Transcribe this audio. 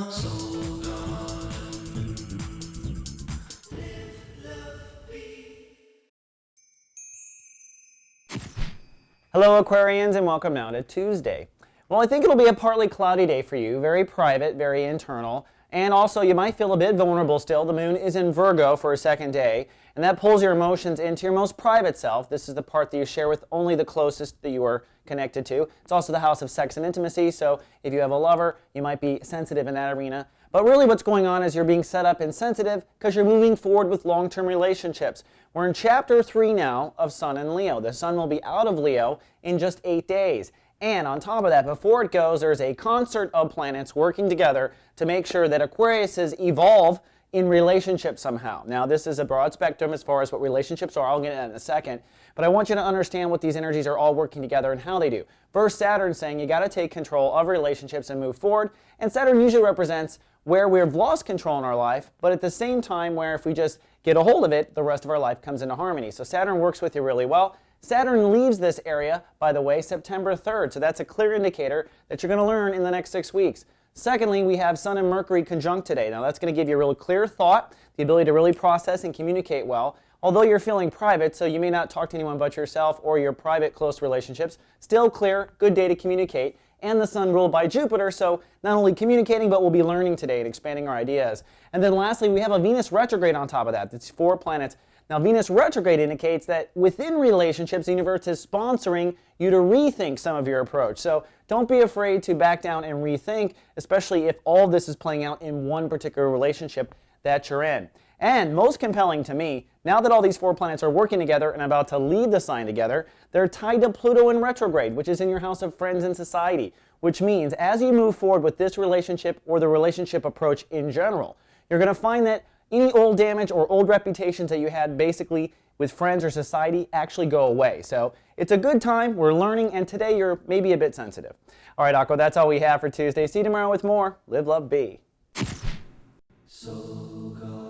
Soul Garden. Live, love, be. Hello Aquarians, and welcome now to Tuesday. Well, I think it'll be a partly cloudy day for you, very private, very internal, and also you might feel a bit vulnerable still. The moon is in Virgo for a second day, and that pulls your emotions into your most private self. This is the part that you share with only the closest that you are connected to. It's also the house of sex and intimacy, so if you have a lover, you might be sensitive in that arena. But really what's going on is you're being set up and sensitive because you're moving forward with long-term relationships. We're in chapter 3 now of Sun and Leo. The Sun will be out of Leo in just 8 days. And on top of that, before it goes, there's a concert of planets working together to make sure that Aquariuses evolve in relationship somehow. Now, this is a broad spectrum as far as what relationships are. I'll get into that in a second. But I want you to understand what these energies are all working together and how they do. First, Saturn saying you got to take control of relationships and move forward. And Saturn usually represents where we've lost control in our life, but at the same time where if we just get a hold of it, the rest of our life comes into harmony. So Saturn works with you really well. Saturn leaves this area, by the way, September 3rd. So that's a clear indicator that you're going to learn in the next 6 weeks. Secondly, we have Sun and Mercury conjunct today. Now that's going to give you a real clear thought, the ability to really process and communicate well. Although you're feeling private, so you may not talk to anyone but yourself or your private close relationships, still clear, good day to communicate. And the Sun ruled by Jupiter, so not only communicating, but we'll be learning today and expanding our ideas. And then lastly, we have a Venus retrograde on top of that. It's 4 planets. Now, Venus retrograde indicates that within relationships, the universe is sponsoring you to rethink some of your approach. So don't be afraid to back down and rethink, especially if all of this is playing out in one particular relationship that you're in. And most compelling to me, now that all these 4 planets are working together and about to leave the sign together, they're tied to Pluto in retrograde, which is in your house of friends and society, which means as you move forward with this relationship or the relationship approach in general, you're going to find that any old damage or old reputations that you had basically with friends or society actually go away. So it's a good time, we're learning, and today you're maybe a bit sensitive. All right, Aqua, that's all we have for Tuesday. See you tomorrow with more. Live, love, be. Soul Garden.